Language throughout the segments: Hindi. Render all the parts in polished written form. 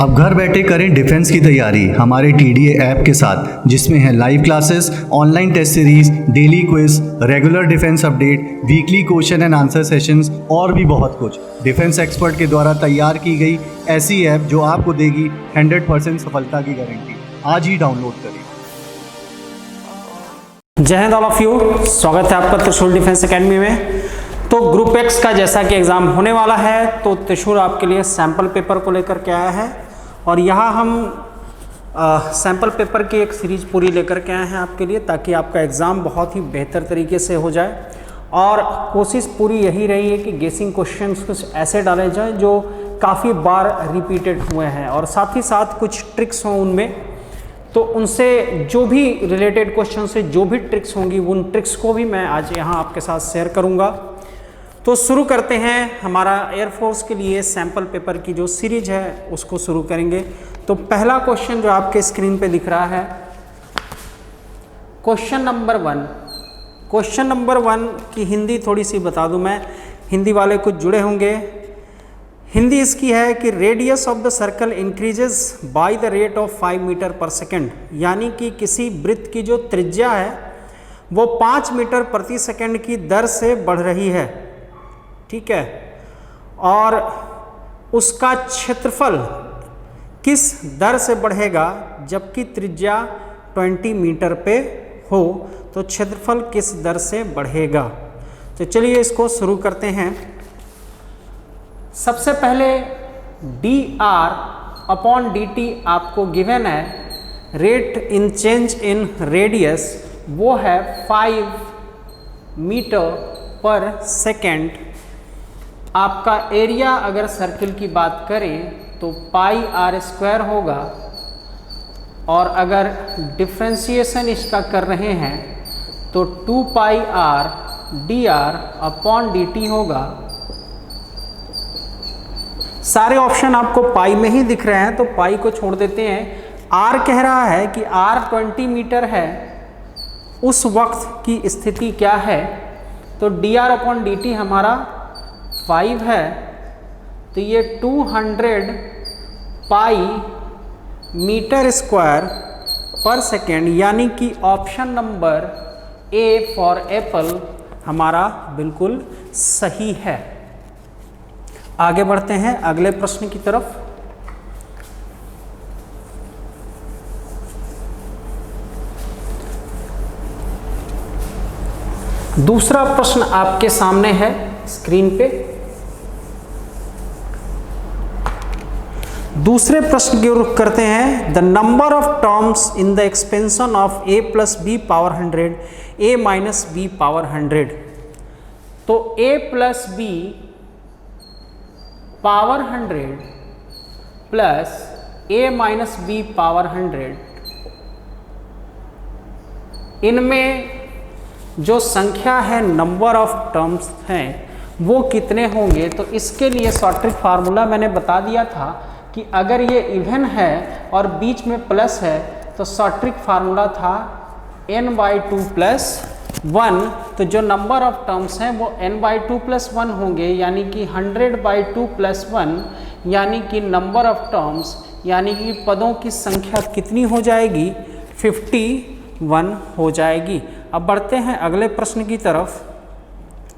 अब घर बैठे करें डिफेंस की तैयारी हमारे TDA ऐप के साथ, जिसमें है live classes, online test series, daily quiz, regular defence update, weekly question and answer sessions और भी बहुत कुछ। डिफेंस एक्सपर्ट के द्वारा तैयार की गई ऐसी ऐप जो आपको देगी 100% सफलता की गारंटी। आज ही डाउनलोड करें। जय हिंद ऑल ऑफ यू, स्वागत है आपका त्रिशूल डिफेंस एकेडमी में। तो ग्रुप एक्स का जैसा कि एग्ज़ाम होने वाला है, तो त्रिशूल आपके लिए सैम्पल पेपर को लेकर के आया है और यहाँ हम सैम्पल पेपर की एक सीरीज पूरी लेकर के आए हैं आपके लिए, ताकि आपका एग्ज़ाम बहुत ही बेहतर तरीके से हो जाए। और कोशिश पूरी यही रही है कि गेसिंग क्वेश्चंस कुछ ऐसे डाले जाएं जो काफ़ी बार रिपीटेड हुए हैं और साथ ही साथ कुछ ट्रिक्स हों उनमें, तो उनसे जो भी रिलेटेड क्वेश्चन से जो भी ट्रिक्स होंगी उन ट्रिक्स को भी मैं आज यहाँ आपके साथ शेयर करूँगा। तो शुरू करते हैं। हमारा एयरफोर्स के लिए सैम्पल पेपर की जो सीरीज है उसको शुरू करेंगे। तो पहला क्वेश्चन जो आपके स्क्रीन पे दिख रहा है, क्वेश्चन नंबर 1। क्वेश्चन नंबर 1 की हिंदी थोड़ी सी बता दूं मैं, हिंदी वाले कुछ जुड़े होंगे। हिंदी इसकी है कि radius of the circle increases by the rate of 5 metre पर सेकेंड, यानी कि किसी वृत्त की जो त्रिज्या है वो 5 मीटर प्रति सेकेंड की दर से बढ़ रही है, ठीक है, और उसका क्षेत्रफल किस दर से बढ़ेगा जबकि त्रिज्या 20 मीटर पे हो, तो क्षेत्रफल किस दर से बढ़ेगा। तो चलिए इसको शुरू करते हैं। सबसे पहले dr/dt आपको गिवन है, rate in change in radius वो है 5 मीटर पर सेकेंड। आपका एरिया अगर सर्किल की बात करें तो πr² होगा, और अगर डिफ्रेंशिएशन इसका कर रहे हैं तो 2πr dr/dt होगा। सारे ऑप्शन आपको पाई में ही दिख रहे हैं तो पाई को छोड़ देते हैं। r कह रहा है कि r 20 मीटर है, उस वक्त की स्थिति क्या है, तो dr/dt हमारा 5 है, तो ये 200 पाई मीटर स्क्वायर पर सेकेंड, यानी कि option number A for Apple हमारा बिल्कुल सही है। आगे बढ़ते हैं अगले प्रश्न की तरफ। दूसरा प्रश्न आपके सामने है स्क्रीन पे। दूसरे प्रश्न की ओर करते हैं। The number of terms in the expansion of a + b power 100 a - b power 100। तो a + b power 100 plus a - b power 100, इनमें जो संख्या है, नंबर ऑफ टर्म्स हैं, वो कितने होंगे। तो इसके लिए शॉर्ट ट्रिक फार्मूला मैंने बता दिया था कि अगर ये इवन है और बीच में प्लस है तो शॉर्ट ट्रिक फार्मूला था n/2 + 1। तो जो नंबर ऑफ टर्म्स हैं वो n/2 + 1 होंगे, यानी कि 100/2 + 1, यानी कि नंबर ऑफ टर्म्स यानी कि पदों की संख्या कितनी हो जाएगी, 51 हो जाएगी। अब बढ़ते हैं अगले प्रश्न की तरफ।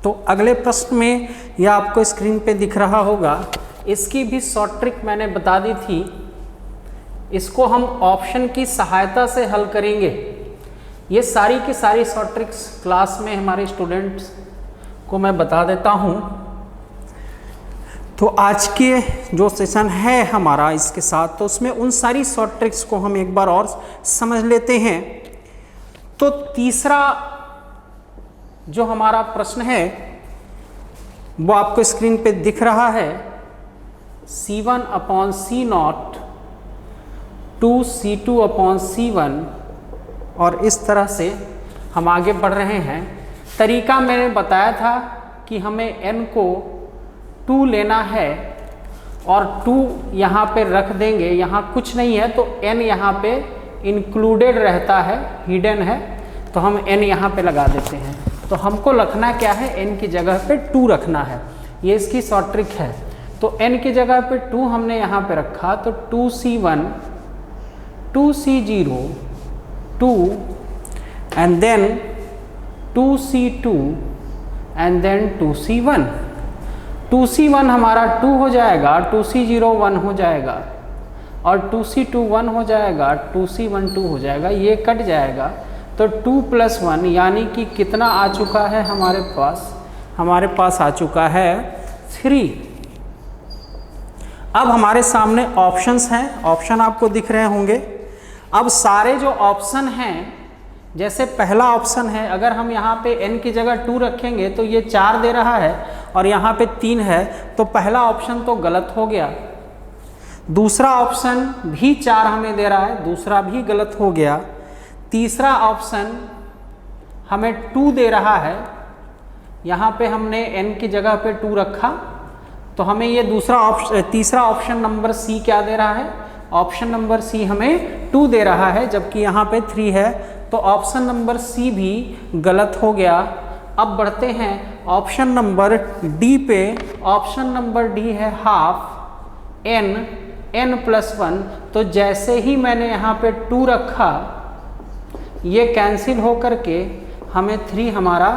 तो अगले प्रश्न में यह आपको स्क्रीन पे दिख रहा होगा, इसकी भी शॉर्ट ट्रिक मैंने बता दी थी। इसको हम ऑप्शन की सहायता से हल करेंगे। ये सारी की सारी शॉर्ट ट्रिक्स क्लास में हमारे स्टूडेंट्स को मैं बता देता हूँ। तो आज के जो सेशन है हमारा इसके साथ, तो उसमें उन सारी शॉर्ट ट्रिक्स को हम एक बार और समझ लेते हैं। तो तीसरा जो हमारा प्रश्न है वो आपको स्क्रीन पे दिख रहा है, C1/C0 2C2/C1, और इस तरह से हम आगे बढ़ रहे हैं। तरीका मैंने बताया था कि हमें n को 2 लेना है और 2 यहाँ पे रख देंगे, यहाँ कुछ नहीं है तो n यहाँ पे इंक्लूडेड रहता है, हिडन है, तो हम n यहाँ पे लगा देते हैं। तो हमको रखना क्या है, n की जगह पे 2 रखना है। ये इसकी शॉर्ट ट्रिक है। तो n की जगह पे 2 हमने यहाँ पे रखा, तो 2c1, 2c0, 2 and then 2c2 and then 2c1। 2c1 हमारा 2 हो जाएगा, 2c0 1 हो जाएगा और 2c2 1 हो जाएगा, 2c1 2 हो जाएगा, ये कट जाएगा। तो 2 + 1 यानी कि कितना आ चुका है हमारे पास? हमारे पास आ चुका है 3। अब हमारे सामने ऑप्शंस हैं, ऑप्शन आपको दिख रहे होंगे। अब सारे जो ऑप्शन हैं, जैसे पहला ऑप्शन है, अगर हम यहाँ पे n की जगह 2 रखेंगे तो ये 4 दे रहा है और यहाँ पे 3 है, तो पहला ऑप्शन तो गलत हो गया। दूसरा ऑप्शन भी 4 हमें दे रहा है, दूसरा भी गलत हो गया। तीसरा ऑप्शन हमें 2 दे रहा है, यहाँ पे हमने n की जगह पे 2 रखा, तो हमें ये तीसरा ऑप्शन नंबर C क्या दे रहा है? ऑप्शन नंबर C हमें 2 दे रहा है, जबकि यहाँ पे 3 है, तो ऑप्शन नंबर C भी गलत हो गया। अब बढ़ते हैं ऑप्शन नंबर D पे। ऑप्शन नंबर D है हाफ n + 1। तो जैसे ही मैंने यहाँ पे 2 रखा, ये कैंसिल हो करके हमें 3 हमारा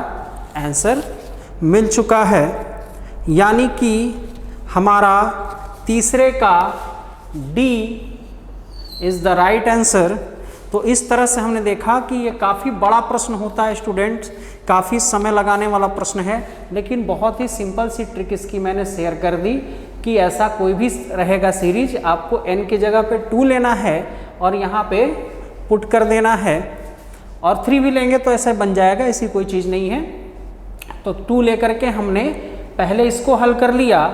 आंसर मिल चुका है, यानी कि हमारा तीसरे का D is the right answer. तो इस तरह से हमने देखा कि ये काफ़ी बड़ा प्रश्न होता है स्टूडेंट्स, काफ़ी समय लगाने वाला प्रश्न है, लेकिन बहुत ही सिंपल सी ट्रिक इसकी मैंने शेयर कर दी कि ऐसा कोई भी रहेगा सीरीज, आपको n की जगह पे 2 लेना है और यहाँ पे पुट कर देना है, और 3 भी लेंगे तो ऐसा बन जाएगा, ऐसी कोई चीज़ नहीं है। तो 2 लेकर के हमने पहले इसको हल कर लिया,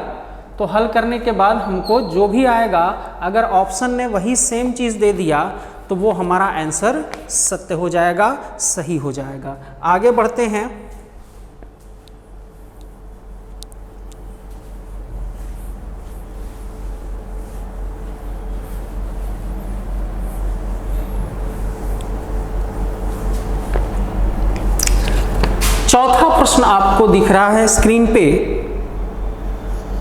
तो हल करने के बाद हमको जो भी आएगा, अगर ऑप्शन ने वही सेम चीज़ दे दिया तो वो हमारा आंसर सत्य हो जाएगा, सही हो जाएगा। आगे बढ़ते हैं। चौथा प्रश्न आपको दिख रहा है स्क्रीन पे।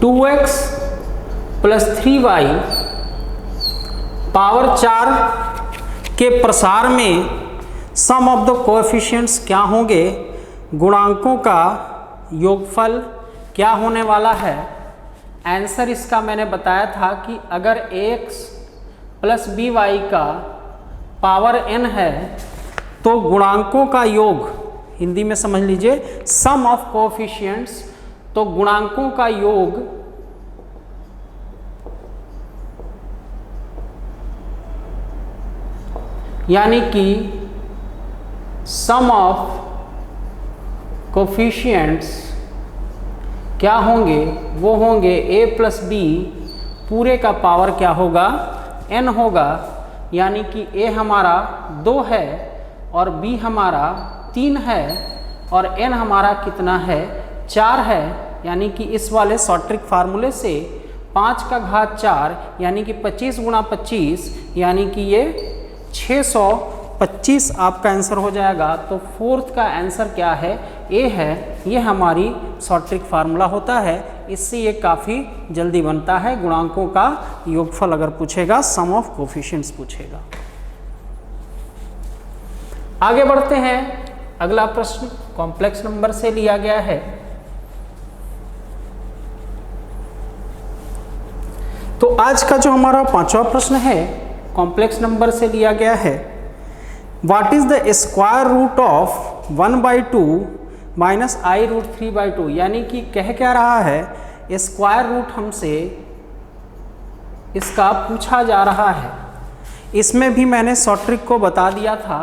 2x + 3y पावर 4 के प्रसार में सम ऑफ द कोएफिशिएंट्स क्या होंगे? गुणांकों का योगफल क्या होने वाला है? आंसर इसका मैंने बताया था कि अगर x + by का पावर n है तो गुणांकों का योग, हिंदी में समझ लीजिए सम ऑफ कोएफिशिएंट्स, तो गुणांकों का योग यानी कि सम ऑफ कोफिशिएंट्स क्या होंगे? वो होंगे a + b पूरे का पावर क्या होगा? n होगा, यानी कि a हमारा 2 है और b हमारा 3 है और n हमारा कितना है? 4 है, यानी कि इस वाले शॉर्ट ट्रिक फार्मूले से 5 का घात 4 यानी कि 25 × 25 यानी कि ये 625 आपका आंसर हो जाएगा। तो फोर्थ का आंसर क्या है? ए है। ये हमारी शॉर्ट ट्रिक फार्मूला होता है, इससे ये काफ़ी जल्दी बनता है। गुणांकों का योगफल अगर पूछेगा, सम ऑफ कोफिशिएंट्स पूछेगा। आगे बढ़ते हैं। अगला प्रश्न कॉम्प्लेक्स नंबर से लिया गया है। तो आज का जो हमारा 5वां प्रश्न है कॉम्प्लेक्स नंबर से लिया गया है। What is the square root of 1/2 - i√3/2, यानी कि कह क्या रहा है? स्क्वायर रूट हमसे इसका पूछा जा रहा है। इसमें भी मैंने शॉर्ट ट्रिक को बता दिया था,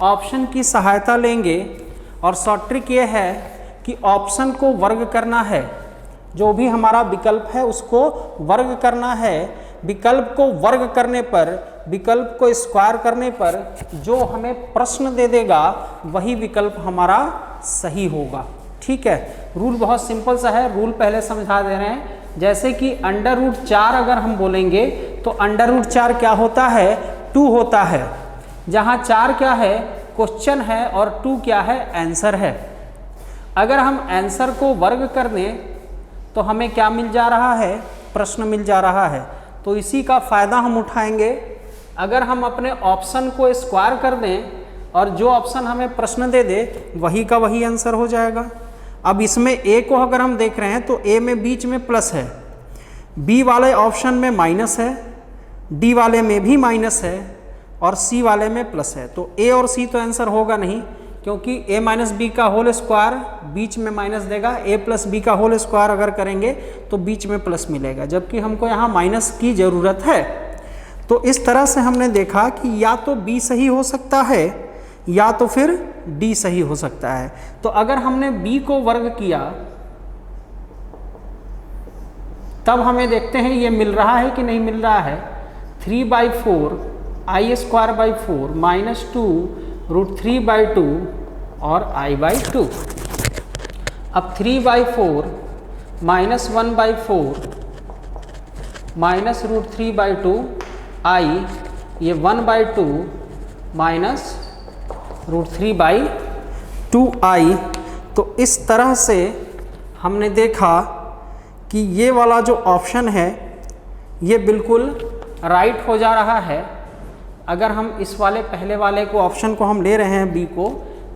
ऑप्शन की सहायता लेंगे और शॉर्ट ट्रिक ये है कि ऑप्शन को वर्ग करना है, जो भी हमारा विकल्प है उसको वर्ग करना है। विकल्प को वर्ग करने पर, विकल्प को स्क्वायर करने पर जो हमें प्रश्न दे देगा वही विकल्प हमारा सही होगा। ठीक है, रूल बहुत सिंपल सा है, रूल पहले समझा दे रहे हैं। जैसे कि √4 अगर हम बोलेंगे तो √4 क्या होता है? 2 होता है। जहाँ 4 क्या है? क्वेश्चन है और 2 क्या है? आंसर है। अगर हम आंसर को वर्ग कर दें तो हमें क्या मिल जा रहा है, प्रश्न मिल जा रहा है। तो इसी का फ़ायदा हम उठाएंगे। अगर हम अपने ऑप्शन को स्क्वायर कर दें और जो ऑप्शन हमें प्रश्न दे दे वही का वही आंसर हो जाएगा। अब इसमें ए को अगर हम देख रहे हैं तो ए में बीच में प्लस है, बी वाले ऑप्शन में माइनस है, डी वाले में भी माइनस है और सी वाले में प्लस है। तो ए और सी तो आंसर होगा नहीं, क्योंकि ए माइनस बी का होल स्क्वायर बीच में माइनस देगा, ए प्लस बी का होल स्क्वायर अगर करेंगे तो बीच में प्लस मिलेगा, जबकि हमको यहाँ माइनस की ज़रूरत है। तो इस तरह से हमने देखा कि या तो बी सही हो सकता है या तो फिर डी सही हो सकता है। तो अगर हमने बी को वर्ग किया तब हमें देखते हैं ये मिल रहा है कि नहीं मिल रहा है। 3/4 i² माइनस 2 √3/2 और i/2। अब 3/4 माइनस 1/4 माइनस √3/2 i, ये 1/2 माइनस √3/2i। तो इस तरह से हमने देखा कि ये वाला जो ऑप्शन है ये बिल्कुल राइट हो जा रहा है। अगर हम इस वाले पहले वाले को ऑप्शन को हम ले रहे हैं बी को,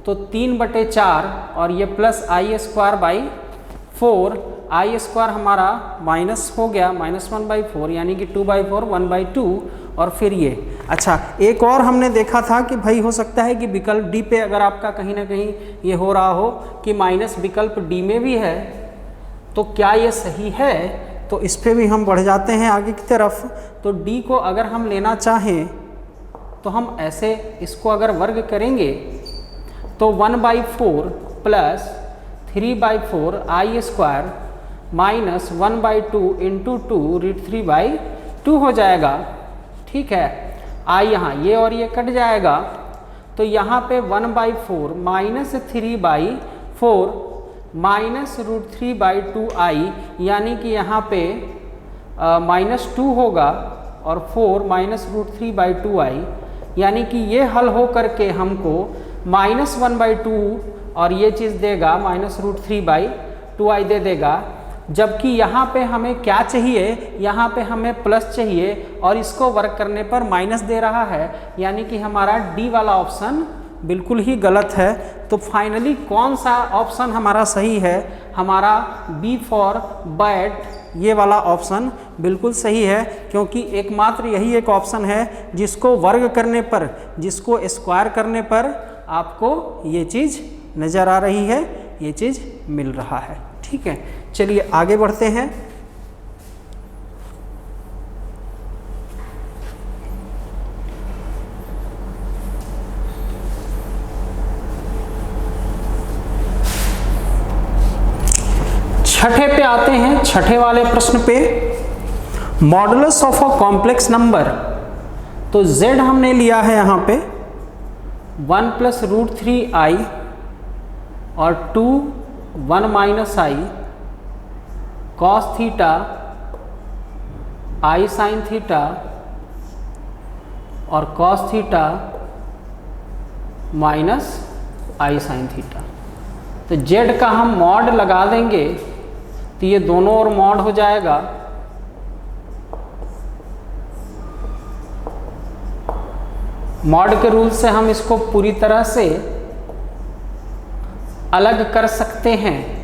तो 3/4 और ये प्लस i²/4, i² हमारा माइनस हो गया -1/4 यानी कि 2/4 1/2 और फिर ये। अच्छा, एक और हमने देखा था कि भाई हो सकता है कि विकल्प डी पे अगर आपका कहीं ना कहीं ये हो रहा हो कि माइनस विकल्प डी में भी है, तो क्या ये सही है? तो इस पे भी हम बढ़ जाते हैं आगे की तरफ। तो डी को अगर हम लेना चाहें तो हम ऐसे इसको अगर वर्ग करेंगे तो 1/4 प्लस 3/4 i² माइनस 1/2 इंटू 2 √3/2 हो जाएगा। ठीक है, आई यहाँ ये और ये कट जाएगा, तो यहाँ पे 1/4 माइनस 3/4 माइनस √3/2i, यानी कि यहाँ पे -2 होगा और 4 माइनस √3/2i, यानी कि ये हल हो करके हमको -1/2 और ये चीज़ देगा माइनस √3/2i दे देगा। जबकि यहाँ पे हमें क्या चाहिए, यहाँ पे हमें प्लस चाहिए और इसको वर्क करने पर माइनस दे रहा है, यानी कि हमारा डी वाला ऑप्शन बिल्कुल ही गलत है। तो फाइनली कौन सा ऑप्शन हमारा सही है? हमारा बी फॉर बैट ये वाला ऑप्शन बिल्कुल सही है, क्योंकि एकमात्र यही एक ऑप्शन है जिसको वर्ग करने पर, जिसको स्क्वायर करने पर आपको ये चीज़ नज़र आ रही है, ये चीज़ मिल रहा है। ठीक है, चलिए आगे बढ़ते हैं। छठे पे आते हैं, छठे वाले प्रश्न पे, modulus of a complex number. तो z हमने लिया है यहाँ पे 1 + √3i और 2 1 - i cos theta i sin theta और cos theta minus i sin theta. तो z का हम मॉड लगा देंगे तो ये दोनों ओर मॉड हो जाएगा। मॉड के रूल से हम इसको पूरी तरह से अलग कर सकते हैं।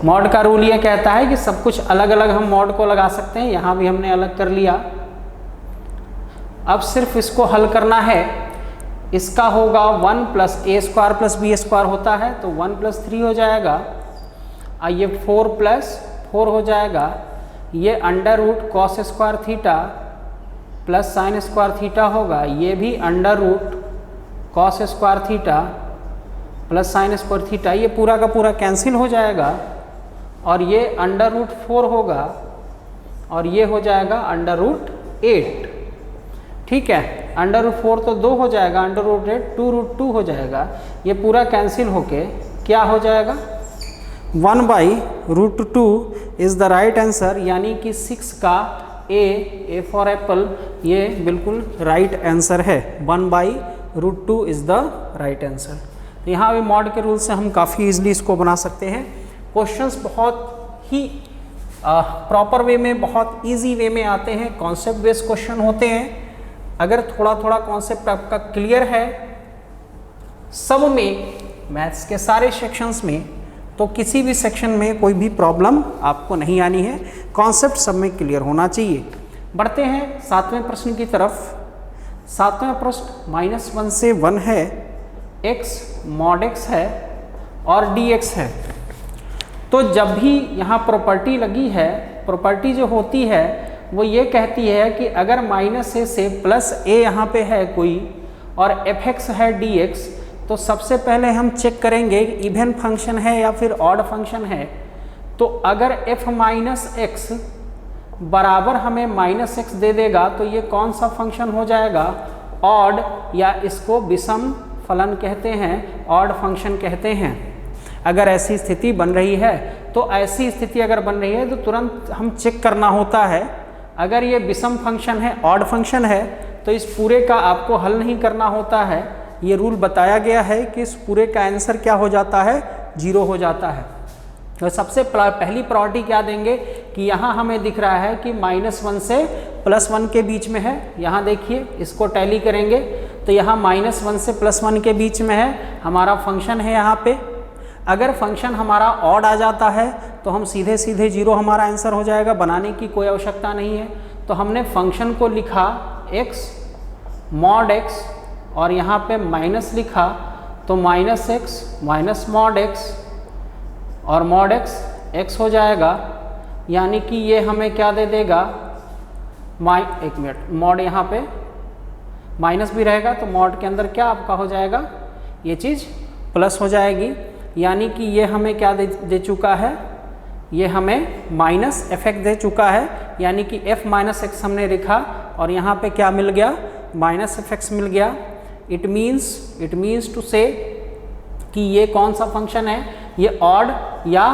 मॉड का रूल ये कहता है कि सब कुछ अलग अलग हम मॉड को लगा सकते हैं, यहाँ भी हमने अलग कर लिया। अब सिर्फ इसको हल करना है। इसका होगा 1 + a² + b² होता है, तो 1 + 3 हो जाएगा। ये 4 + 4 हो जाएगा। ये √ cos² theta plus sin² theta होगा। ये भी √ cos² theta plus sin² theta, ये पूरा का पूरा कैंसिल हो जाएगा और ये √4 होगा और ये हो जाएगा √8। ठीक है, √4 तो 2 हो जाएगा, √8 2√2 हो जाएगा। ये पूरा कैंसिल होके क्या हो जाएगा, 1/√2 इज़ द राइट आंसर, यानी कि 6 का ए फॉर एप्पल ये बिल्कुल राइट आंसर है। 1/√2 इज़ द राइट आंसर। तो यहाँ भी मॉड के रूल से हम काफ़ी ईजिली इसको बना सकते हैं। क्वेश्चंस बहुत ही प्रॉपर वे में, बहुत इजी वे में आते हैं, कॉन्सेप्ट बेस्ड क्वेश्चन होते हैं। अगर थोड़ा थोड़ा कॉन्सेप्ट आपका क्लियर है सब में, मैथ्स के सारे सेक्शंस में, तो किसी भी सेक्शन में कोई भी प्रॉब्लम आपको नहीं आनी है, कॉन्सेप्ट सब में क्लियर होना चाहिए। बढ़ते हैं 7वें प्रश्न की तरफ। 7वां प्रश्न -1 से 1 है, x mod x है और dx है। तो जब भी यहाँ प्रॉपर्टी लगी है, प्रॉपर्टी जो होती है वो ये कहती है कि अगर -a से +a यहाँ पे है कोई और fx है dx, तो सबसे पहले हम चेक करेंगे इवन फंक्शन है या फिर ऑड फंक्शन है। तो अगर f - x बराबर हमें -x दे देगा तो ये कौन सा फंक्शन हो जाएगा? ऑड, या इसको विषम फलन कहते हैं, ऑड फंक्शन कहते हैं। अगर ऐसी स्थिति बन रही है, तो ऐसी स्थिति अगर बन रही है तो तुरंत हम चेक करना होता है। अगर ये विषम फंक्शन है, ऑड फंक्शन है, तो इस पूरे का आपको हल नहीं करना होता है। ये रूल बताया गया है कि इस पूरे का आंसर क्या हो जाता है? 0 हो जाता है। तो सबसे पहली प्रायोरिटी क्या देंगे कि यहाँ हमें दिख रहा है कि -1 से +1 के बीच में है। यहाँ देखिए, इसको टैली करेंगे तो यहाँ -1 से +1 के बीच में है, हमारा फंक्शन है यहाँ पे। अगर फंक्शन हमारा ऑड आ जाता है तो हम सीधे सीधे 0 हमारा आंसर हो जाएगा, बनाने की कोई आवश्यकता नहीं है। तो हमने फंक्शन को लिखा x mod x और यहाँ पे माइनस लिखा, तो -x माइनस mod x और mod x x हो जाएगा। यानी कि ये हमें क्या दे देगा? एक मिनट, मॉड यहाँ पे माइनस भी रहेगा तो मॉड के अंदर क्या आपका हो जाएगा? ये चीज़ प्लस हो जाएगी। यानी कि ये हमें क्या दे चुका है? ये हमें -fx दे चुका है। यानी कि f - x हमने लिखा और यहाँ पे क्या मिल गया? -fx मिल गया। इट मीन्स टू से कि ये कौन सा फंक्शन है? ये ऑड या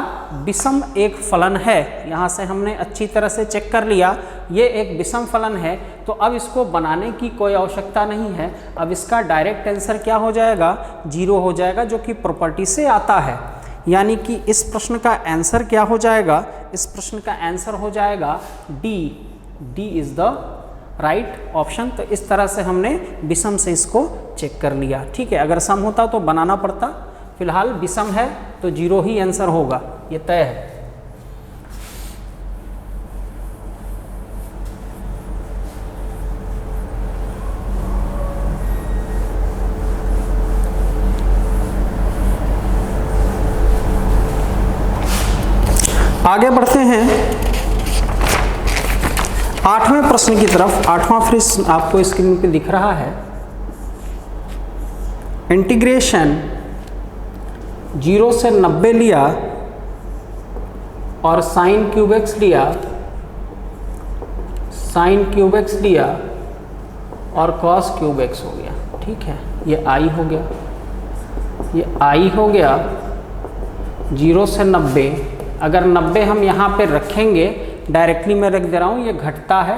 विषम एक फलन है। यहाँ से हमने अच्छी तरह से चेक कर लिया, ये एक विषम फलन है। तो अब इसको बनाने की कोई आवश्यकता नहीं है। अब इसका डायरेक्ट आंसर क्या हो जाएगा? 0 हो जाएगा, जो कि प्रॉपर्टी से आता है। यानी कि इस प्रश्न का आंसर क्या हो जाएगा? इस प्रश्न का आंसर हो जाएगा D is the right option. तो इस तरह से हमने विषम से इसको चेक कर लिया। ठीक है, अगर सम होता तो बनाना पड़ता, फिलहाल विषम है तो 0 ही आंसर होगा, ये तय है। आगे बढ़ते हैं 8वें प्रश्न की तरफ। 8वां प्रश्न आपको स्क्रीन पे दिख रहा है। इंटीग्रेशन 0 से 90 लिया और साइन क्यूब एक्स लिया और कॉस क्यूब एक्स हो गया। ठीक है, ये आई हो गया, ये आई हो गया 0 से 90। अगर 90 हम यहाँ पे रखेंगे, डायरेक्टली मैं रख दे रहा हूँ, ये घटता है,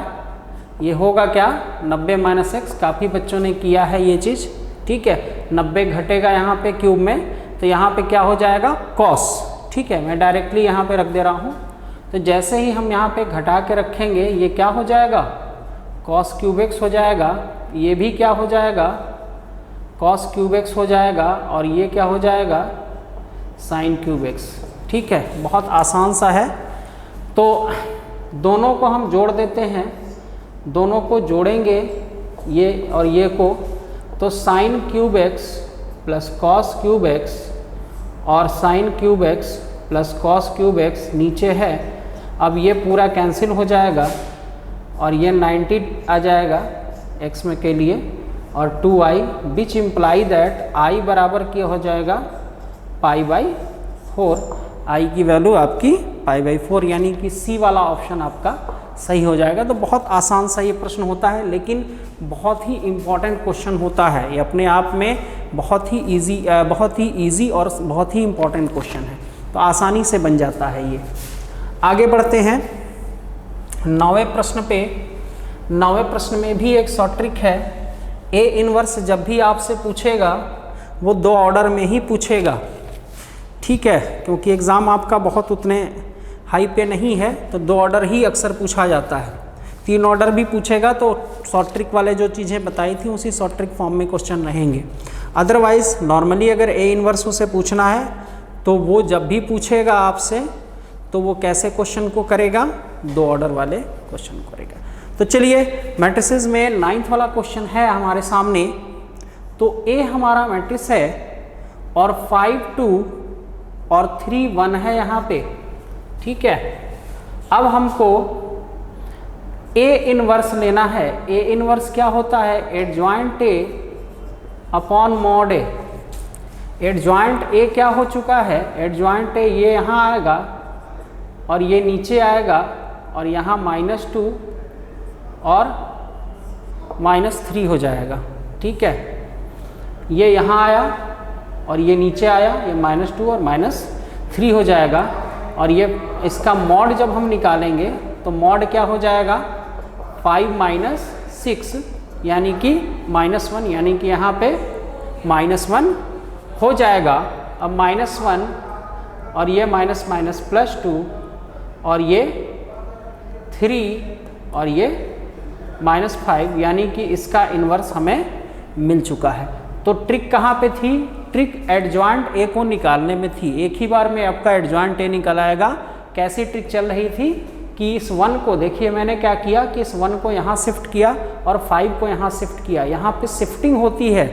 ये होगा क्या? 90 - x। काफ़ी बच्चों ने किया है ये चीज़। ठीक है, 90 घटेगा यहाँ पे क्यूब में, तो यहाँ पे क्या हो जाएगा? कॉस। ठीक है, मैं डायरेक्टली यहाँ पे रख दे रहा हूँ। तो जैसे ही हम यहाँ पे घटा के रखेंगे, ये क्या हो जाएगा? कॉस क्यूब एक्स हो जाएगा। ये भी क्या हो जाएगा? कॉस क्यूब एक्स हो जाएगा। और ये क्या हो जाएगा? Sign cube x. ठीक है, बहुत आसान सा है। तो दोनों को हम जोड़ देते हैं, दोनों को जोड़ेंगे ये और ये को, तो sine cube x plus cos cube x और sine cube x plus cos cube x नीचे है। अब ये पूरा कैंसिल हो जाएगा और ये 90 आ जाएगा x में के लिए और 2i, which imply that i बराबर क्या हो जाएगा? π/4। i की वैल्यू आपकी π/4, यानी कि C वाला ऑप्शन आपका सही हो जाएगा। तो बहुत आसान सा ये प्रश्न होता है, लेकिन बहुत ही इम्पॉर्टेंट क्वेश्चन होता है। ये अपने आप में बहुत ही इजी और बहुत ही इम्पॉर्टेंट क्वेश्चन है, तो आसानी से बन जाता है ये। आगे बढ़ते हैं 9वें प्रश्न पे। 9वें प्रश्न में भी एक शॉर्ट ट्रिक है। A 1 जब भी आपसे पूछेगा वो 2 ऑर्डर में ही पूछेगा। ठीक है, क्योंकि एग्ज़ाम आपका बहुत उतने हाई पे नहीं है, तो 2 ऑर्डर ही अक्सर पूछा जाता है। 3 ऑर्डर भी पूछेगा तो शॉर्ट ट्रिक वाले जो चीज़ें बताई थी उसी शॉर्ट ट्रिक फॉर्म में क्वेश्चन रहेंगे। अदरवाइज़ नॉर्मली अगर ए इनवर्स उसे पूछना है तो वो जब भी पूछेगा आपसे तो वो कैसे क्वेश्चन को करेगा, 2 ऑर्डर वाले क्वेश्चन को करेगा। तो चलिए मैट्रिसेस में 9th वाला क्वेश्चन है हमारे सामने। तो ए हमारा मैट्रिक्स है और 5 2 और 3 1 है यहाँ पे, ठीक है। अब हमको ए इनवर्स लेना है। ए इनवर्स क्या होता है, adjoint A upon mod A. Adjoint A क्या हो चुका है, एडजॉइंट ए ये यहाँ आएगा और ये नीचे आएगा और यहाँ -2 और -3 हो जाएगा, ठीक है। ये यहाँ आया और ये नीचे आया, ये -2 और -3 हो जाएगा। और ये इसका मॉड जब हम निकालेंगे तो मॉड क्या हो जाएगा, 5 - 6 यानी कि -1, यानी कि यहाँ पे -1 हो जाएगा। अब -1 और ये +2 और ये 3 और ये -5, यानी कि इसका इन्वर्स हमें मिल चुका है। तो ट्रिक कहाँ पे थी, ट्रिक एडजॉइंट ए को निकालने में थी। एक ही बार में आपका एडजॉइंट ए निकल आएगा। कैसी ट्रिक चल रही थी कि इस 1 को देखिए, मैंने क्या किया कि इस 1 को यहाँ शिफ्ट किया और 5 को यहाँ शिफ्ट किया। यहाँ पे शिफ्टिंग होती है,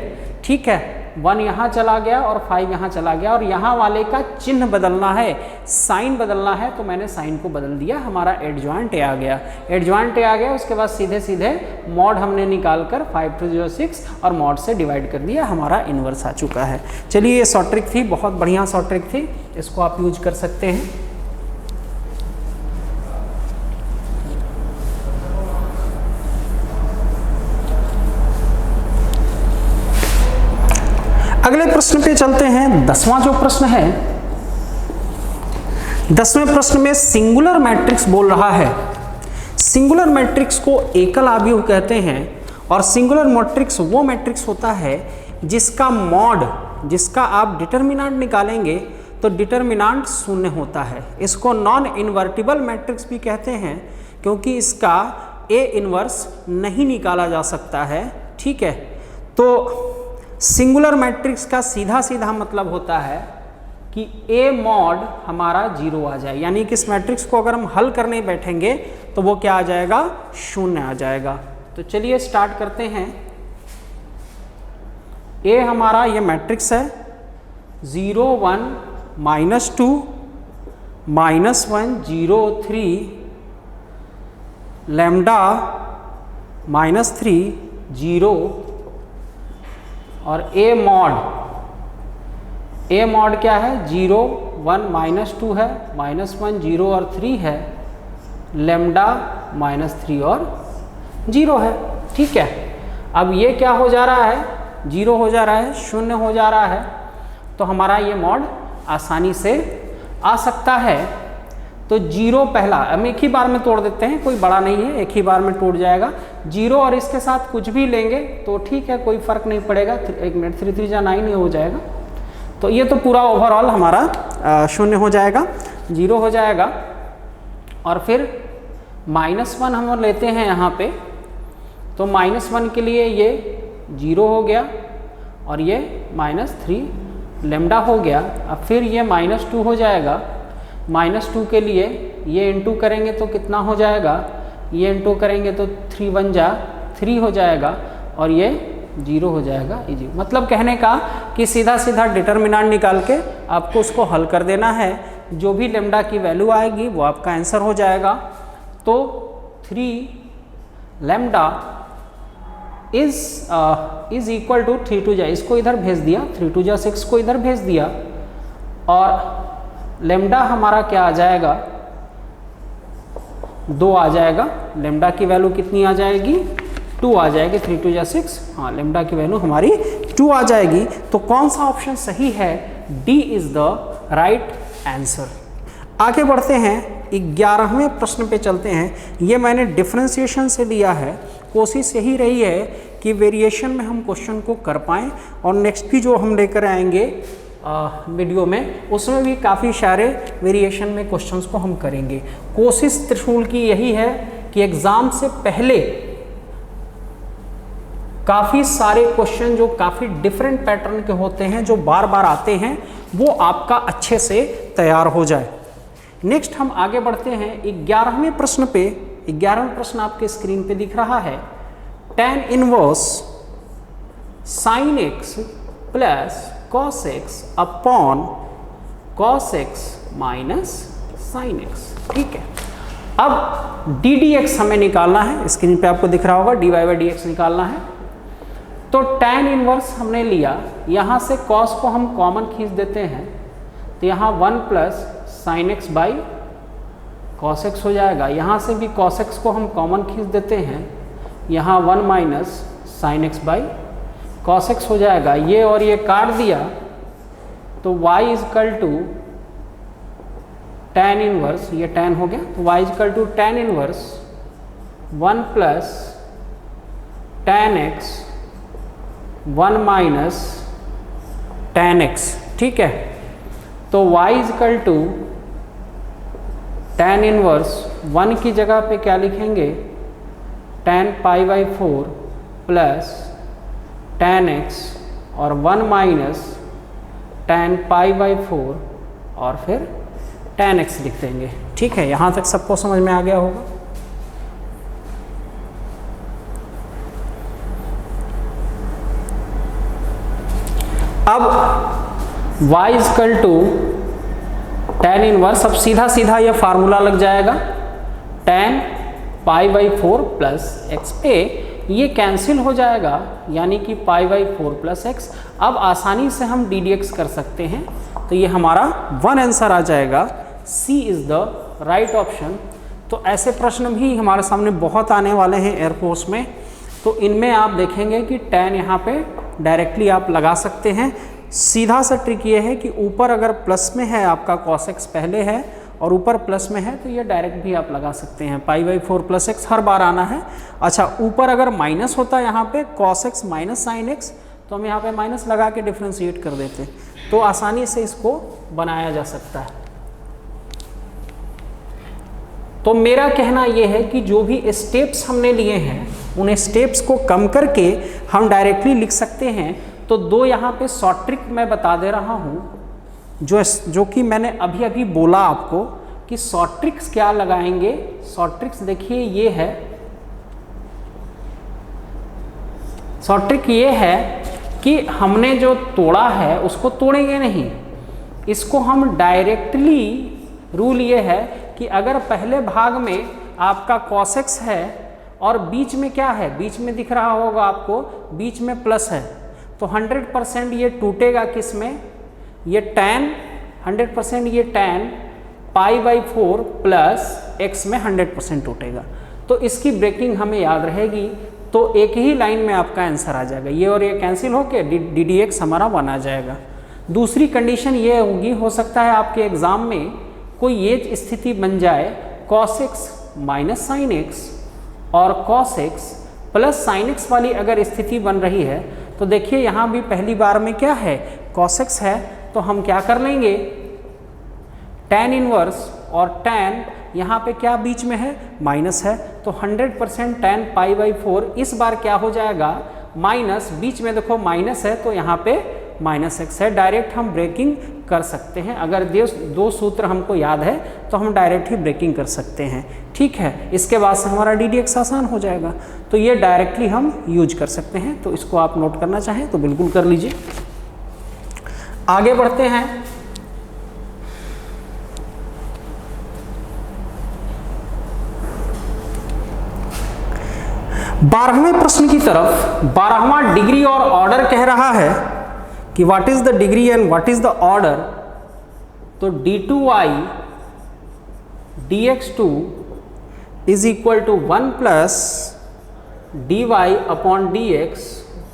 ठीक है। 1 यहाँ चला गया और 5 यहाँ चला गया और यहाँ वाले का चिन्ह बदलना है, साइन बदलना है, तो मैंने साइन को बदल दिया, हमारा एडजॉइंट ए आ गया। एडजॉइंट ए आ गया, उसके बाद सीधे सीधे मॉड हमने निकाल कर 5 2 0 6 और मॉड से डिवाइड कर दिया, हमारा इन्वर्स आ चुका है। चलिए ये शॉर्ट ट्रिक थी, बहुत बढ़िया शॉर्ट ट्रिक थी, इसको आप यूज कर सकते हैं। अगले प्रश्न पे चलते हैं। 10वां जो प्रश्न है, 10वें प्रश्न में सिंगुलर मैट्रिक्स बोल रहा है। सिंगुलर मैट्रिक्स को एकल अवयव कहते हैं और सिंगुलर मैट्रिक्स वो मैट्रिक्स होता है जिसका मॉड, जिसका आप डिटर्मिनेंट निकालेंगे तो डिटर्मिनेंट 0 होता है। इसको नॉन इन्वर्टिबल मैट्रिक्स भी कहते हैं क्योंकि इसका ए इनवर्स नहीं निकाला जा सकता है, ठीक है। तो सिंगुलर मैट्रिक्स का सीधा सीधा मतलब होता है कि ए मॉड हमारा 0 आ जाए, यानी कि इस मैट्रिक्स को अगर हम हल करने बैठेंगे तो वो क्या आ जाएगा, 0 आ जाएगा। तो चलिए स्टार्ट करते हैं। ए हमारा ये मैट्रिक्स है 0 1 -2 -1 0 3 लैम्डा -3 0 और ए मॉड क्या है, 0 1 -2 है, -1 0 और 3 है, लैम्डा -3 और 0 है, ठीक है। अब ये क्या हो जा रहा है, 0 हो जा रहा है, 0 हो जा रहा है, तो हमारा ये मॉड आसानी से आ सकता है। तो 0 पहला, हम एक ही बार में तोड़ देते हैं, कोई बड़ा नहीं है, एक ही बार में टूट जाएगा। 0 और इसके साथ कुछ भी लेंगे तो ठीक है, कोई फर्क नहीं पड़ेगा। 1 मिनट 3 3 9 हो जाएगा। तो ये तो पूरा ओवरऑल हमारा 0 हो जाएगा, 0 हो जाएगा। और फिर -1 हम लेते हैं यहाँ पे, तो -1 के लिए ये 0 हो गया और ये -3 लैम्डा हो गया। अब फिर ये -2 हो जाएगा, -2 के लिए ये इंटू करेंगे तो कितना हो जाएगा, ये इंटू करेंगे तो 3 1 जा 3 हो जाएगा और ये 0 हो जाएगा। इजी मतलब कहने का कि सीधा सीधा डिटर्मिनेंट निकाल के आपको उसको हल कर देना है, जो भी लैम्डा की वैल्यू आएगी वो आपका आंसर हो जाएगा। तो 3 लैम्डा इज इक्वल टू 3 2 जा, इसको इधर भेज दिया, 3 2 जा 6 को इधर भेज दिया और लैम्डा हमारा क्या आ जाएगा, 2 आ जाएगा। लैम्डा की वैल्यू कितनी आ जाएगी, 2 आ जाएगी। 3 2 जा 6, हाँ लैम्डा की वैल्यू हमारी 2 आ जाएगी। तो कौन सा ऑप्शन सही है, D is the right answer. आगे बढ़ते हैं, 11वें प्रश्न पे चलते हैं। ये मैंने डिफरेंशिएशन से लिया है, कोशिश यही रही है कि वेरिएशन में हम क्वेश्चन को कर पाएँ। और नेक्स्ट भी जो हम लेकर आएंगे वीडियो में, उसमें भी काफ़ी सारे वेरिएशन में क्वेश्चंस को हम करेंगे। कोशिश त्रिशूल की यही है कि एग्ज़ाम से पहले काफ़ी सारे क्वेश्चन जो काफ़ी डिफरेंट पैटर्न के होते हैं, जो बार बार आते हैं, वो आपका अच्छे से तैयार हो जाए। नेक्स्ट हम आगे बढ़ते हैं 11वें प्रश्न पे। 11वां प्रश्न आपके स्क्रीन पे दिख रहा है, tan inverse sin x plus cos x upon cos x minus sin x। ठीक है, अब डी डी एक्स हमें निकालना है, स्क्रीन पे आपको दिख रहा होगा dy बाई डी एक्स निकालना है। तो tan इनवर्स हमने लिया, यहाँ से cos को हम कॉमन खींच देते हैं, तो यहाँ 1 plus sin x by cos x हो जाएगा। यहाँ से भी cos x को हम कॉमन खींच देते हैं, यहाँ 1 minus sin x by cos x हो जाएगा। ये और ये काट दिया तो y is equal to tan inverse, ये tan हो गया, तो y is equal to tan inverse 1 plus tan x 1 minus tan x। ठीक है, तो y is equal to tan inverse 1 की जगह पे क्या लिखेंगे, tan pi by 4 plus tan x और 1 माइनस tan पाई बाई 4 और फिर tan x लिख देंगे। ठीक है, यहाँ तक सबको समझ में आ गया होगा। अब y is equal to tan inverse, अब सीधा सीधा यह फार्मूला लग जाएगा, tan pi by 4 plus x पे ये कैंसिल हो जाएगा, यानी कि पाई बाई 4 प्लस एक्स। अब आसानी से हम डी डी एक्स कर सकते हैं, तो ये हमारा 1 आंसर आ जाएगा, सी इज़ द राइट ऑप्शन। तो ऐसे प्रश्न भी हमारे सामने बहुत आने वाले हैं एयरफोर्स में, तो इनमें आप देखेंगे कि tan यहाँ पे डायरेक्टली आप लगा सकते हैं। सीधा सा ट्रिक ये है कि ऊपर अगर प्लस में है आपका cos x पहले है और ऊपर प्लस में है, तो ये डायरेक्ट भी आप लगा सकते हैं, पाई बाई 4 प्लस एक्स हर बार आना है। अच्छा, ऊपर अगर माइनस होता यहाँ पे cos x minus sine x, तो हम यहाँ पे माइनस लगा के डिफ्रेंशिएट कर देते, तो आसानी से इसको बनाया जा सकता है। तो मेरा कहना ये है कि जो भी स्टेप्स हमने लिए हैं, उन स्टेप्स को कम करके हम डायरेक्टली लिख सकते हैं। तो दो यहाँ पे शॉर्ट ट्रिक मैं बता दे रहा हूँ, जो कि मैंने अभी अभी बोला आपको कि शॉर्ट ट्रिक्स क्या लगाएंगे। शॉर्ट ट्रिक्स देखिए ये है, शॉर्ट ट्रिक ये है कि हमने जो तोड़ा है उसको तोड़ेंगे नहीं, इसको हम डायरेक्टली, रूल ये है कि अगर पहले भाग में आपका cos x है और बीच में क्या है, बीच में दिख रहा होगा आपको, बीच में प्लस है, तो 100% ये टूटेगा किस में, ये tan 100% ये tan pi by 4 plus x में 100% टूटेगा। तो इसकी ब्रेकिंग हमें याद रहेगी, तो एक ही लाइन में आपका आंसर आ जाएगा, ये और ये कैंसिल होके डी डी एक्स हमारा 1 आ जाएगा। दूसरी कंडीशन ये होगी, हो सकता है आपके एग्जाम में कोई ये स्थिति बन जाए cos x minus sine x और cos x plus sine x वाली अगर स्थिति बन रही है, तो देखिए यहाँ भी पहली बार में क्या है, cos x है, तो हम क्या कर लेंगे, tan इनवर्स और tan यहाँ पे क्या बीच में है, माइनस है, तो 100% tan पाई बाई 4 इस बार क्या हो जाएगा, माइनस, बीच में देखो माइनस है, तो यहाँ पे माइनस x है। डायरेक्ट हम ब्रेकिंग कर सकते हैं, अगर दो सूत्र हमको याद है तो हम डायरेक्ट ही ब्रेकिंग कर सकते हैं। ठीक है, इसके बाद से हमारा डी डी एक्स आसान हो जाएगा, तो ये डायरेक्टली हम यूज कर सकते हैं। तो इसको आप नोट करना चाहें तो बिल्कुल कर लीजिए। आगे बढ़ते हैं। बारहवें प्रश्न की तरफ। 12वां डिग्री और ऑर्डर कह रहा है कि what is the degree and what is the order. तो d2y dx2 is equal to 1 plus dy upon dx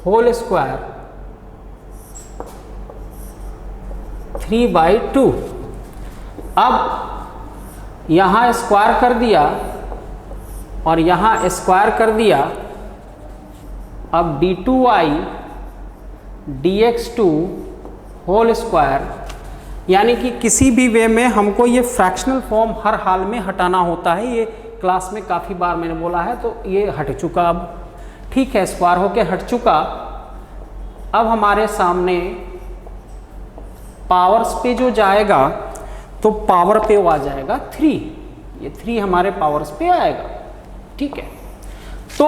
whole square 3/2। अब यहाँ स्क्वायर कर दिया और यहाँ स्क्वायर कर दिया। अब d2y dx2 होल स्क्वायर, यानी कि किसी भी वे में हमको ये फ्रैक्शनल फॉर्म हर हाल में हटाना होता है। ये क्लास में काफ़ी बार मैंने बोला है, तो ये हट चुका अब, ठीक है, स्क्वायर होके हट चुका। अब हमारे सामने पावर्स पे जो जाएगा तो पावर पे वो आ जाएगा 3, ये 3 हमारे पावर्स पे आएगा, ठीक है। तो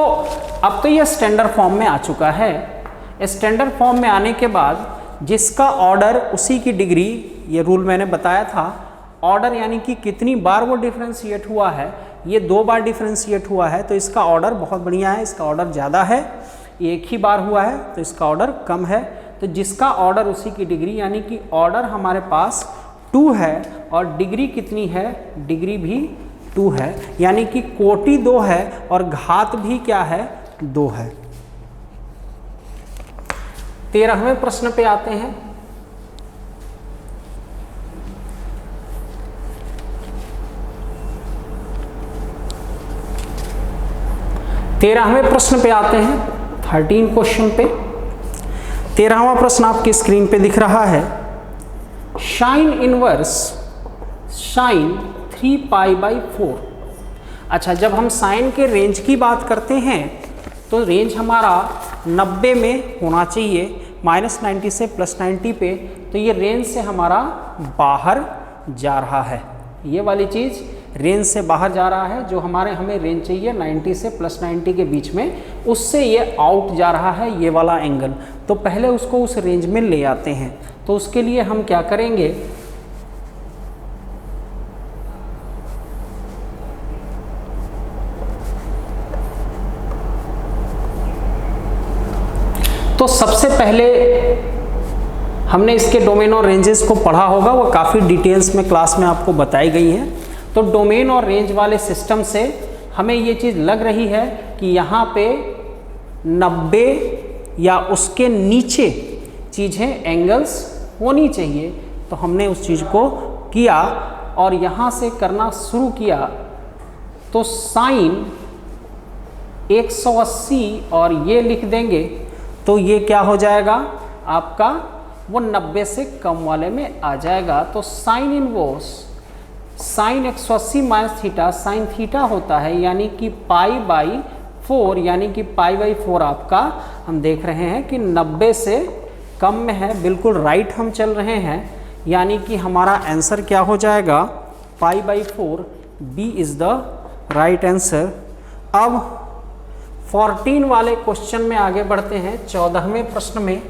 अब तो ये स्टैंडर्ड फॉर्म में आ चुका है। स्टैंडर्ड फॉर्म में आने के बाद जिसका ऑर्डर उसी की डिग्री, ये रूल मैंने बताया था, ऑर्डर यानी कि कितनी बार वो डिफ्रेंशिएट हुआ है, ये 2 बार डिफ्रेंशिएट हुआ है तो इसका ऑर्डर बहुत बढ़िया है, इसका ऑर्डर ज़्यादा है। एक ही बार हुआ है तो इसका ऑर्डर कम है। तो जिसका ऑर्डर उसी की डिग्री, यानी कि ऑर्डर हमारे पास 2 है और डिग्री कितनी है, डिग्री भी 2 है, यानी कि कोटि 2 है और घात भी क्या है, 2 है। 13वें प्रश्न पे आते हैं। प्रश्न पे आते हैं, 13 क्वेश्चन पे। 13वां प्रश्न आपकी स्क्रीन पे दिख रहा है। Sine inverse sine 3 pi by 4। अच्छा, जब हम साइन के रेंज की बात करते हैं तो रेंज हमारा 90 में होना चाहिए, -90 से +90 पे। तो ये रेंज से हमारा बाहर जा रहा है, ये वाली चीज़ रेंज से बाहर जा रहा है। जो हमें रेंज चाहिए 90 से +90 के बीच में, उससे ये आउट जा रहा है, ये वाला एंगल। तो पहले उसको उस रेंज में ले आते हैं। तो उसके लिए हम क्या करेंगे, तो सबसे पहले हमने इसके डोमेन और रेंजेस को पढ़ा होगा, वो काफ़ी डिटेल्स में क्लास में आपको बताई गई हैं। तो डोमेन और रेंज वाले सिस्टम से हमें ये चीज़ लग रही है कि यहाँ पे 90 या उसके नीचे चीज़ें एंगल्स होनी चाहिए। तो हमने उस चीज़ को किया और यहाँ से करना शुरू किया। तो साइन 180 और ये लिख देंगे तो ये क्या हो जाएगा आपका, वो 90 से कम वाले में आ जाएगा। तो sine inverse sine 180 minus theta, sine theta होता है, यानी कि π/4, यानी कि π/4 आपका हम देख रहे हैं कि 90 से कम में है, बिल्कुल राइट हम चल रहे हैं, यानी कि हमारा आंसर क्या हो जाएगा, π/4। B is the right answer. अब 14 वाले क्वेश्चन में आगे बढ़ते हैं। 14वें प्रश्न में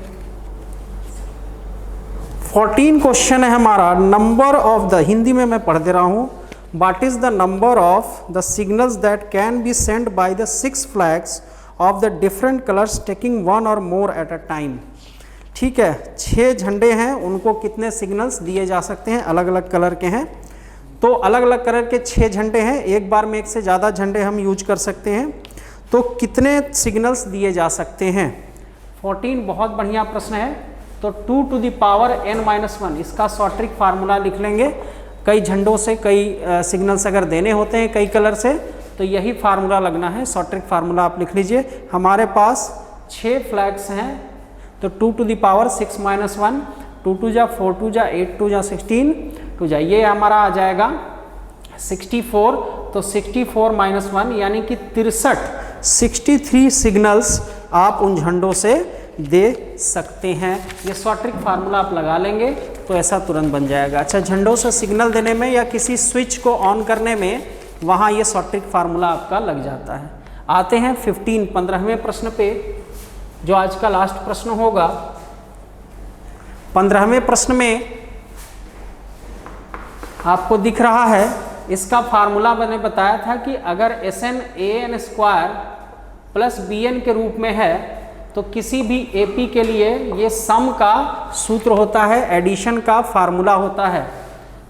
14 क्वेश्चन है हमारा, नंबर ऑफ द, हिंदी में मैं पढ़ दे रहा हूँ, what is the number of the signals that can be send by the 6 flags of the different colours taking 1 और मोर एट अ टाइम। ठीक है, 6 झंडे हैं, उनको कितने सिग्नल्स दिए जा सकते हैं, अलग अलग कलर के हैं। तो अलग अलग कलर के 6 झंडे हैं, एक बार में एक से ज़्यादा झंडे हम यूज कर सकते हैं। तो कितने सिग्नल्स दिए जा सकते हैं। 14 बहुत बढ़िया प्रश्न है। तो 2 to the power n-1, इसका शॉर्ट्रिक फार्मूला लिख लेंगे। कई झंडों से कई सिग्नल्स अगर देने होते हैं कई कलर से, तो यही फार्मूला लगना है, शॉर्ट्रिक फार्मूला आप लिख लीजिए। हमारे पास 6 फ्लैग्स हैं, तो 2 to the power 6-1, 2 2 जा 4 2 जा 8 2 जा 16 2 जा, ये हमारा आ जाएगा 64। तो 64-1 यानी कि 63 सिग्नल्स आप उन झंडों से दे सकते हैं। ये शॉर्ट्रिक फार्मूला आप लगा लेंगे तो ऐसा तुरंत बन जाएगा। अच्छा, झंडों से सिग्नल देने में या किसी स्विच को ऑन करने में, वहाँ ये शॉर्ट्रिक फार्मूला आपका लग जाता है। आते हैं 15वें प्रश्न पे, जो आज का लास्ट प्रश्न होगा। 15वें प्रश्न में आपको दिख रहा है, इसका फार्मूला मैंने बताया था कि अगर SN AN² प्लस BN के रूप में है तो किसी भी AP के लिए ये सम का सूत्र होता है, एडिशन का फार्मूला होता है।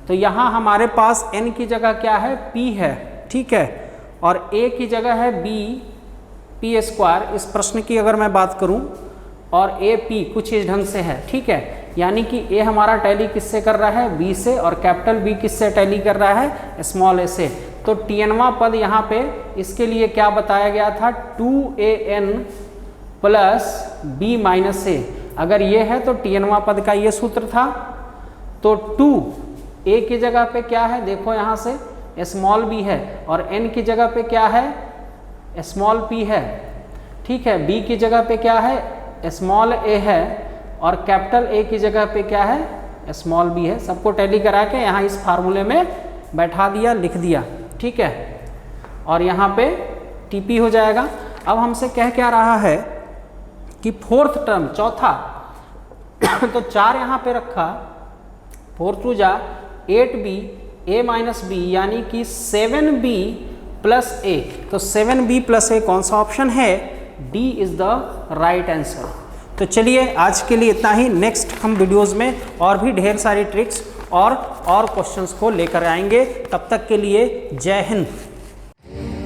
तो यहाँ हमारे पास N की जगह क्या है, P है, ठीक है, और A की जगह है P²। इस प्रश्न की अगर मैं बात करूँ, और AP कुछ इस ढंग से है, ठीक है, यानी कि A हमारा टैली किससे कर रहा है, B से, और कैपिटल B किससे टैली कर रहा है, स्मॉल a से। तो TN वां पद यहाँ पे इसके लिए क्या बताया गया था, 2AN plus B minus A। अगर ये है तो TN पद का ये सूत्र था। तो 2a की जगह पे क्या है, देखो यहाँ से स्मॉल b है, और n की जगह पे क्या है, स्मॉल p है, ठीक है। b की जगह पे क्या है, स्मॉल a है, और कैपिटल A की जगह पे क्या है, स्मॉल b है। सबको टैली करा के यहाँ इस फार्मूले में बैठा दिया, लिख दिया, ठीक है। और यहाँ पे TP हो जाएगा। अब हमसे कह क्या रहा है कि फोर्थ टर्म, चौथा तो 4 यहाँ पे रखा, 4 टू जा 8b a माइनस b, यानी कि 7b प्लस a। तो 7b प्लस a कौन सा ऑप्शन है, D is the right answer. तो चलिए आज के लिए इतना ही। नेक्स्ट हम वीडियोस में और भी ढेर सारी ट्रिक्स और क्वेश्चंस को लेकर आएंगे। तब तक के लिए जय हिंद।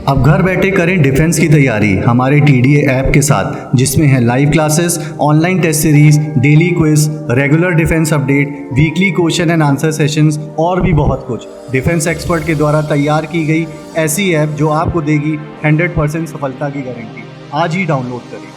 अब घर बैठे करें डिफेंस की तैयारी हमारे TDA ऐप के साथ, जिसमें है live classes, online test series, daily quiz, regular defence update, weekly question and answer sessions और भी बहुत कुछ। डिफेंस एक्सपर्ट के द्वारा तैयार की गई ऐसी ऐप जो आपको देगी 100% सफलता की गारंटी। आज ही डाउनलोड करें।